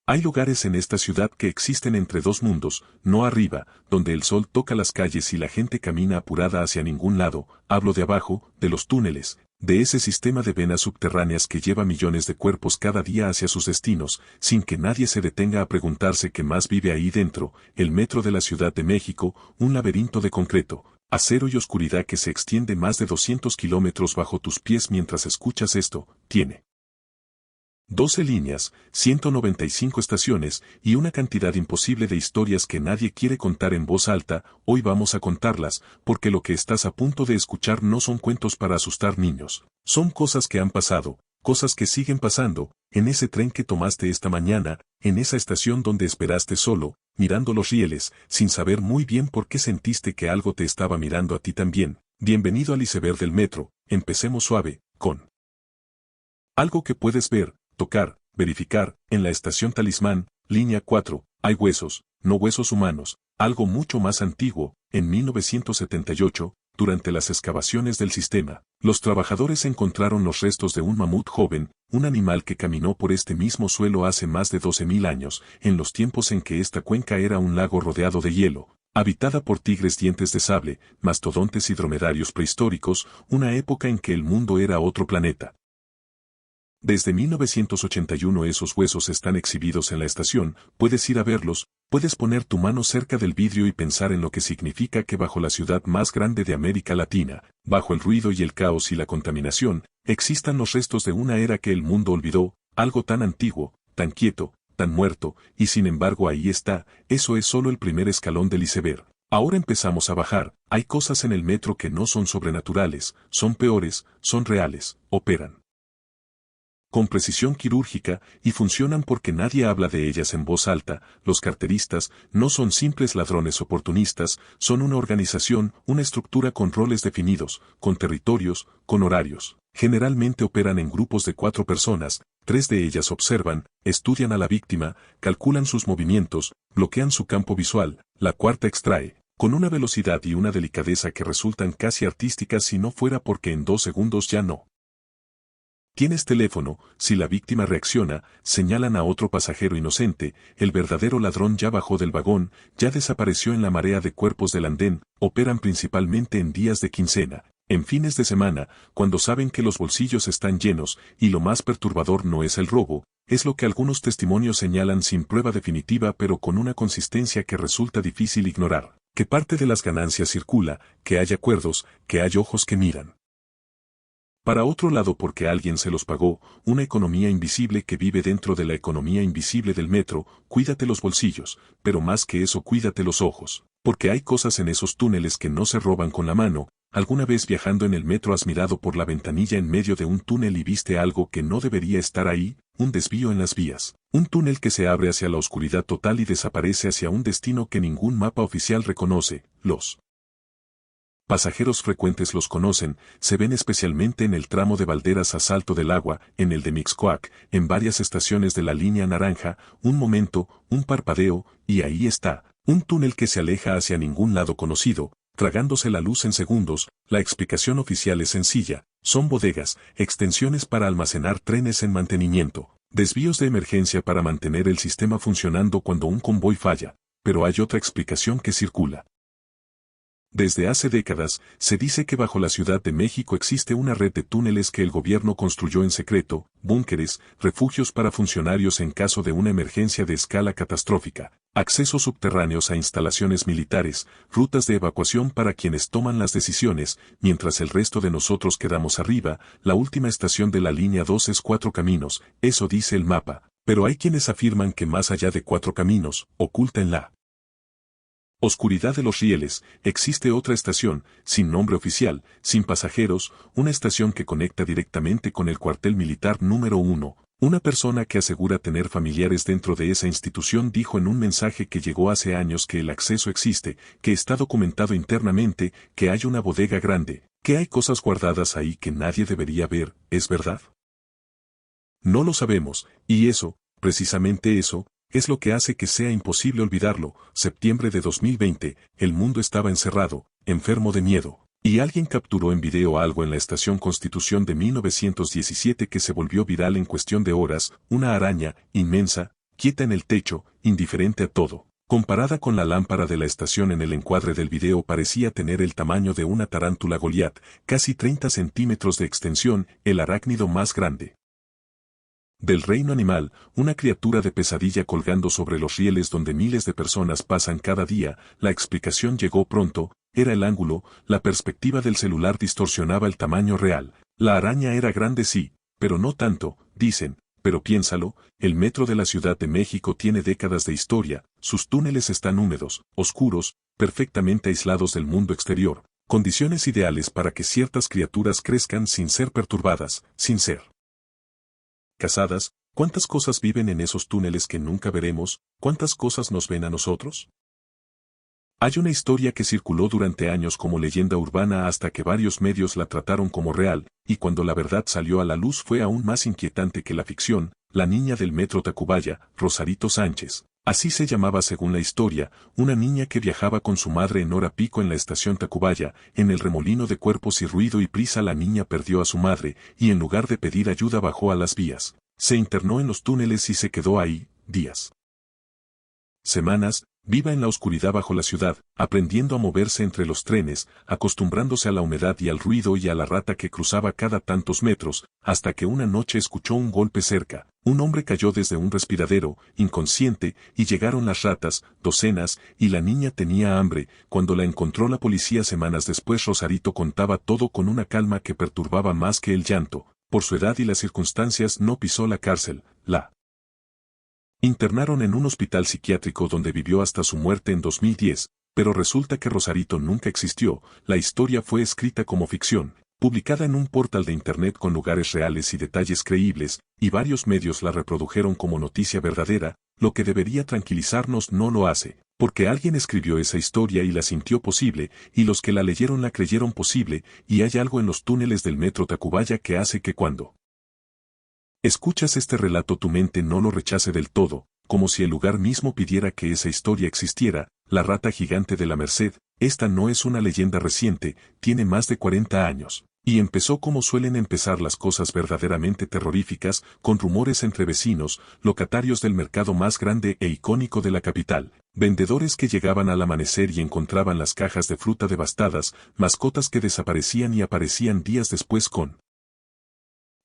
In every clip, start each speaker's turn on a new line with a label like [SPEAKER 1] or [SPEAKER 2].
[SPEAKER 1] Hay lugares en esta ciudad que existen entre dos mundos, no arriba, donde el sol toca las calles y la gente camina apurada hacia ningún lado, hablo de abajo, de los túneles, de ese sistema de venas subterráneas que lleva millones de cuerpos cada día hacia sus destinos, sin que nadie se detenga a preguntarse qué más vive ahí dentro, el metro de la Ciudad de México, un laberinto de concreto, acero y oscuridad que se extiende más de 200 kilómetros bajo tus pies mientras escuchas esto, tiene 12 líneas, 195 estaciones y una cantidad imposible de historias que nadie quiere contar en voz alta. Hoy vamos a contarlas, porque lo que estás a punto de escuchar no son cuentos para asustar niños. Son cosas que han pasado, cosas que siguen pasando, en ese tren que tomaste esta mañana, en esa estación donde esperaste solo, mirando los rieles, sin saber muy bien por qué sentiste que algo te estaba mirando a ti también. Bienvenido al iceberg del metro. Empecemos suave, con algo que puedes ver, tocar, verificar, en la estación Talismán, línea 4, hay huesos, no huesos humanos, algo mucho más antiguo. En 1978, durante las excavaciones del sistema, los trabajadores encontraron los restos de un mamut joven, un animal que caminó por este mismo suelo hace más de 12.000 años, en los tiempos en que esta cuenca era un lago rodeado de hielo, habitada por tigres dientes de sable, mastodontes y dromedarios prehistóricos, una época en que el mundo era otro planeta. Desde 1981 esos huesos están exhibidos en la estación, puedes ir a verlos, puedes poner tu mano cerca del vidrio y pensar en lo que significa que bajo la ciudad más grande de América Latina, bajo el ruido y el caos y la contaminación, existan los restos de una era que el mundo olvidó, algo tan antiguo, tan quieto, tan muerto, y sin embargo ahí está. Eso es solo el primer escalón del iceberg. Ahora empezamos a bajar. Hay cosas en el metro que no son sobrenaturales, son peores, son reales, operan con precisión quirúrgica, y funcionan porque nadie habla de ellas en voz alta. Los carteristas no son simples ladrones oportunistas, son una organización, una estructura con roles definidos, con territorios, con horarios. Generalmente operan en grupos de 4 personas, 3 de ellas observan, estudian a la víctima, calculan sus movimientos, bloquean su campo visual, la cuarta extrae, con una velocidad y una delicadeza que resultan casi artísticas si no fuera porque en 2 segundos ya no tienes teléfono. Si la víctima reacciona, señalan a otro pasajero inocente, el verdadero ladrón ya bajó del vagón, ya desapareció en la marea de cuerpos del andén. Operan principalmente en días de quincena, en fines de semana, cuando saben que los bolsillos están llenos, y lo más perturbador no es el robo, es lo que algunos testimonios señalan sin prueba definitiva pero con una consistencia que resulta difícil ignorar, que parte de las ganancias circula, que hay acuerdos, que hay ojos que miran para otro lado porque alguien se los pagó, una economía invisible que vive dentro de la economía invisible del metro. Cuídate los bolsillos, pero más que eso cuídate los ojos, porque hay cosas en esos túneles que no se roban con la mano. ¿Alguna vez viajando en el metro has mirado por la ventanilla en medio de un túnel y viste algo que no debería estar ahí? Un desvío en las vías, un túnel que se abre hacia la oscuridad total y desaparece hacia un destino que ningún mapa oficial reconoce. Los pasajeros frecuentes los conocen, se ven especialmente en el tramo de Valderas a Salto del Agua, en el de Mixcoac, en varias estaciones de la línea naranja. Un momento, un parpadeo, y ahí está, un túnel que se aleja hacia ningún lado conocido, tragándose la luz en segundos. La explicación oficial es sencilla, son bodegas, extensiones para almacenar trenes en mantenimiento, desvíos de emergencia para mantener el sistema funcionando cuando un convoy falla, pero hay otra explicación que circula. Desde hace décadas, se dice que bajo la Ciudad de México existe una red de túneles que el gobierno construyó en secreto, búnkeres, refugios para funcionarios en caso de una emergencia de escala catastrófica, accesos subterráneos a instalaciones militares, rutas de evacuación para quienes toman las decisiones, mientras el resto de nosotros quedamos arriba. La última estación de la línea 2 es Cuatro Caminos, eso dice el mapa, pero hay quienes afirman que más allá de Cuatro Caminos, oculta en la oscuridad de los rieles, existe otra estación, sin nombre oficial, sin pasajeros, una estación que conecta directamente con el cuartel militar número 1. Una persona que asegura tener familiares dentro de esa institución dijo en un mensaje que llegó hace años que el acceso existe, que está documentado internamente, que hay una bodega grande, que hay cosas guardadas ahí que nadie debería ver. ¿Es verdad? No lo sabemos, y eso, precisamente eso, es lo que hace que sea imposible olvidarlo. Septiembre de 2020, el mundo estaba encerrado, enfermo de miedo, y alguien capturó en video algo en la estación Constitución de 1917 que se volvió viral en cuestión de horas, una araña, inmensa, quieta en el techo, indiferente a todo. Comparada con la lámpara de la estación en el encuadre del video parecía tener el tamaño de una tarántula Goliat, casi 30 centímetros de extensión, el arácnido más grande del reino animal, una criatura de pesadilla colgando sobre los rieles donde miles de personas pasan cada día. La explicación llegó pronto, era el ángulo, la perspectiva del celular distorsionaba el tamaño real. La araña era grande sí, pero no tanto, dicen, pero piénsalo, el metro de la Ciudad de México tiene décadas de historia, sus túneles están húmedos, oscuros, perfectamente aislados del mundo exterior, condiciones ideales para que ciertas criaturas crezcan sin ser perturbadas, sin ser casadas. ¿Cuántas cosas viven en esos túneles que nunca veremos? ¿Cuántas cosas nos ven a nosotros? Hay una historia que circuló durante años como leyenda urbana hasta que varios medios la trataron como real, y cuando la verdad salió a la luz fue aún más inquietante que la ficción. La niña del metro Tacubaya, Rosarito Sánchez. Así se llamaba según la historia, una niña que viajaba con su madre en hora pico en la estación Tacubaya, en el remolino de cuerpos y ruido y prisa la niña perdió a su madre, y en lugar de pedir ayuda bajó a las vías. Se internó en los túneles y se quedó ahí, días. Semanas, viva en la oscuridad bajo la ciudad, aprendiendo a moverse entre los trenes, acostumbrándose a la humedad y al ruido y a la rata que cruzaba cada tantos metros, hasta que una noche escuchó un golpe cerca. Un hombre cayó desde un respiradero, inconsciente, y llegaron las ratas, docenas, y la niña tenía hambre. Cuando la encontró la policía semanas después, Rosarito contaba todo con una calma que perturbaba más que el llanto. Por su edad y las circunstancias no pisó la cárcel, la internaron en un hospital psiquiátrico donde vivió hasta su muerte en 2010, pero resulta que Rosarito nunca existió. La historia fue escrita como ficción, publicada en un portal de internet con lugares reales y detalles creíbles, y varios medios la reprodujeron como noticia verdadera. Lo que debería tranquilizarnos no lo hace, porque alguien escribió esa historia y la sintió posible, y los que la leyeron la creyeron posible, y hay algo en los túneles del metro Tacubaya que hace que cuando escuchas este relato tu mente no lo rechace del todo, como si el lugar mismo pidiera que esa historia existiera. La rata gigante de la Merced, esta no es una leyenda reciente, tiene más de 40 años, y empezó como suelen empezar las cosas verdaderamente terroríficas, con rumores entre vecinos, locatarios del mercado más grande e icónico de la capital, vendedores que llegaban al amanecer y encontraban las cajas de fruta devastadas, mascotas que desaparecían y aparecían días después con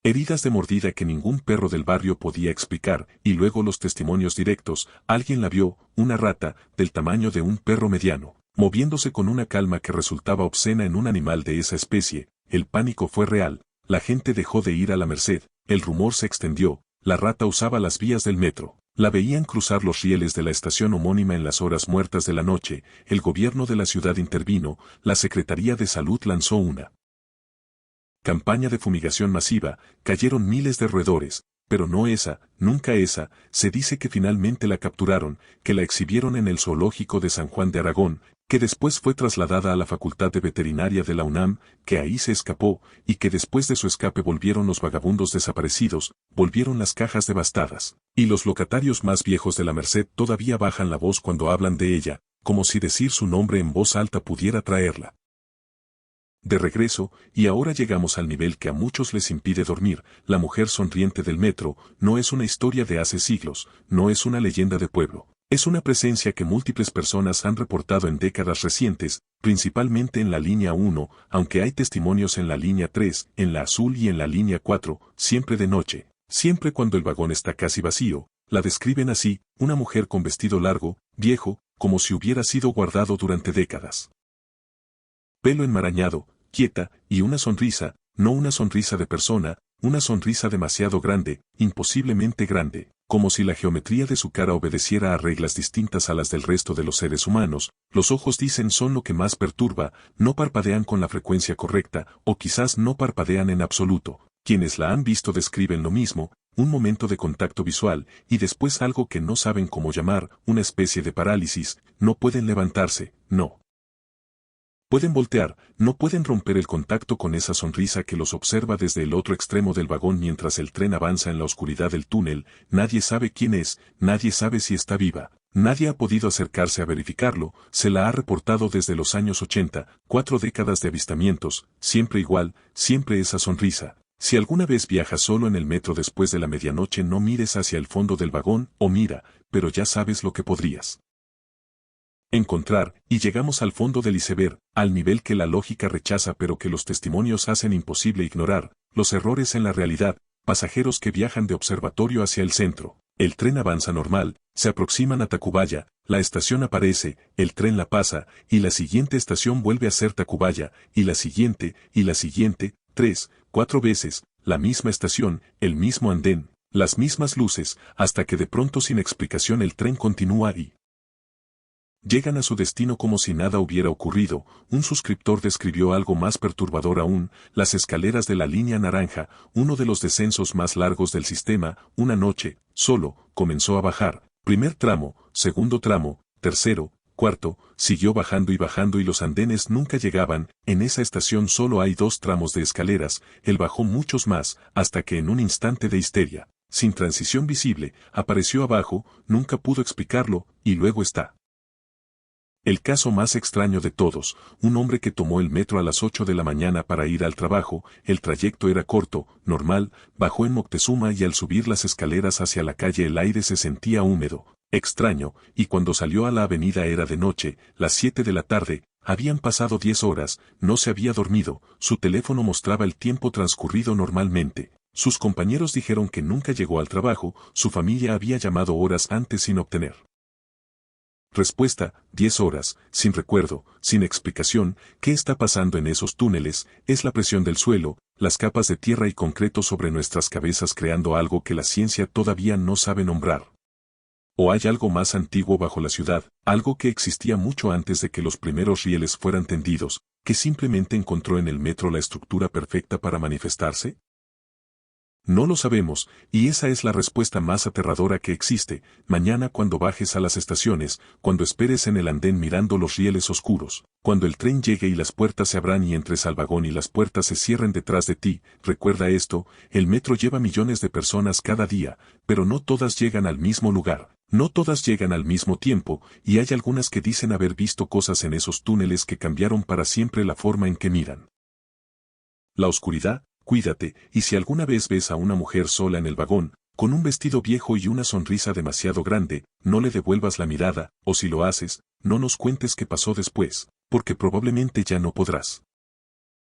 [SPEAKER 1] heridas de mordida que ningún perro del barrio podía explicar, y luego los testimonios directos. Alguien la vio, una rata, del tamaño de un perro mediano, moviéndose con una calma que resultaba obscena en un animal de esa especie. El pánico fue real, la gente dejó de ir a la Merced, el rumor se extendió, la rata usaba las vías del metro, la veían cruzar los rieles de la estación homónima en las horas muertas de la noche. El gobierno de la ciudad intervino, la Secretaría de Salud lanzó una campaña de fumigación masiva, cayeron miles de roedores, pero no esa, nunca esa. Se dice que finalmente la capturaron, que la exhibieron en el zoológico de San Juan de Aragón, que después fue trasladada a la Facultad de Veterinaria de la UNAM, que ahí se escapó, y que después de su escape volvieron los vagabundos desaparecidos, volvieron las cajas devastadas, y los locatarios más viejos de la Merced todavía bajan la voz cuando hablan de ella, como si decir su nombre en voz alta pudiera traerla de regreso. Y ahora llegamos al nivel que a muchos les impide dormir. La mujer sonriente del metro no es una historia de hace siglos, no es una leyenda de pueblo. Es una presencia que múltiples personas han reportado en décadas recientes, principalmente en la línea 1, aunque hay testimonios en la línea 3, en la azul y en la línea 4, siempre de noche, siempre cuando el vagón está casi vacío. La describen así, una mujer con vestido largo, viejo, como si hubiera sido guardado durante décadas. Pelo enmarañado, quieta, y una sonrisa, no una sonrisa de persona, una sonrisa demasiado grande, imposiblemente grande, como si la geometría de su cara obedeciera a reglas distintas a las del resto de los seres humanos. Los ojos, dicen, son lo que más perturba, no parpadean con la frecuencia correcta, o quizás no parpadean en absoluto. Quienes la han visto describen lo mismo, un momento de contacto visual, y después algo que no saben cómo llamar, una especie de parálisis. No pueden levantarse, no pueden voltear, no pueden romper el contacto con esa sonrisa que los observa desde el otro extremo del vagón mientras el tren avanza en la oscuridad del túnel. Nadie sabe quién es, nadie sabe si está viva, nadie ha podido acercarse a verificarlo. Se la ha reportado desde los años 80, 4 décadas de avistamientos, siempre igual, siempre esa sonrisa. Si alguna vez viajas solo en el metro después de la medianoche, no mires hacia el fondo del vagón, o mira, pero ya sabes lo que podrías encontrar, y llegamos al fondo del iceberg, al nivel que la lógica rechaza pero que los testimonios hacen imposible ignorar, los errores en la realidad, pasajeros que viajan de observatorio hacia el centro. El tren avanza normal, se aproximan a Tacubaya, la estación aparece, el tren la pasa, y la siguiente estación vuelve a ser Tacubaya, y la siguiente, 3, 4 veces, la misma estación, el mismo andén, las mismas luces, hasta que de pronto sin explicación el tren continúa y llegan a su destino como si nada hubiera ocurrido. Un suscriptor describió algo más perturbador aún: las escaleras de la línea naranja, uno de los descensos más largos del sistema, una noche, solo, comenzó a bajar. Primer tramo, segundo tramo, tercero, cuarto, siguió bajando y los andenes nunca llegaban. En esa estación solo hay 2 tramos de escaleras, él bajó muchos más, hasta que en un instante de histeria, sin transición visible, apareció abajo, nunca pudo explicarlo, y luego está. El caso más extraño de todos: un hombre que tomó el metro a las 8 de la mañana para ir al trabajo, el trayecto era corto, normal, bajó en Moctezuma y al subir las escaleras hacia la calle el aire se sentía húmedo, extraño, y cuando salió a la avenida era de noche, las 7 de la tarde, habían pasado 10 horas, no se había dormido, su teléfono mostraba el tiempo transcurrido normalmente. Sus compañeros dijeron que nunca llegó al trabajo, su familia había llamado horas antes sin obtener respuesta. 10 horas, sin recuerdo, sin explicación. ¿Qué está pasando en esos túneles? Es la presión del suelo, las capas de tierra y concreto sobre nuestras cabezas creando algo que la ciencia todavía no sabe nombrar. ¿O hay algo más antiguo bajo la ciudad, algo que existía mucho antes de que los primeros rieles fueran tendidos, que simplemente encontró en el metro la estructura perfecta para manifestarse? No lo sabemos, y esa es la respuesta más aterradora que existe. Mañana, cuando bajes a las estaciones, cuando esperes en el andén mirando los rieles oscuros, cuando el tren llegue y las puertas se abran y entres al vagón y las puertas se cierren detrás de ti, recuerda esto: el metro lleva millones de personas cada día, pero no todas llegan al mismo lugar, no todas llegan al mismo tiempo, y hay algunas que dicen haber visto cosas en esos túneles que cambiaron para siempre la forma en que miran la oscuridad. Cuídate, y si alguna vez ves a una mujer sola en el vagón, con un vestido viejo y una sonrisa demasiado grande, no le devuelvas la mirada, o si lo haces, no nos cuentes qué pasó después, porque probablemente ya no podrás.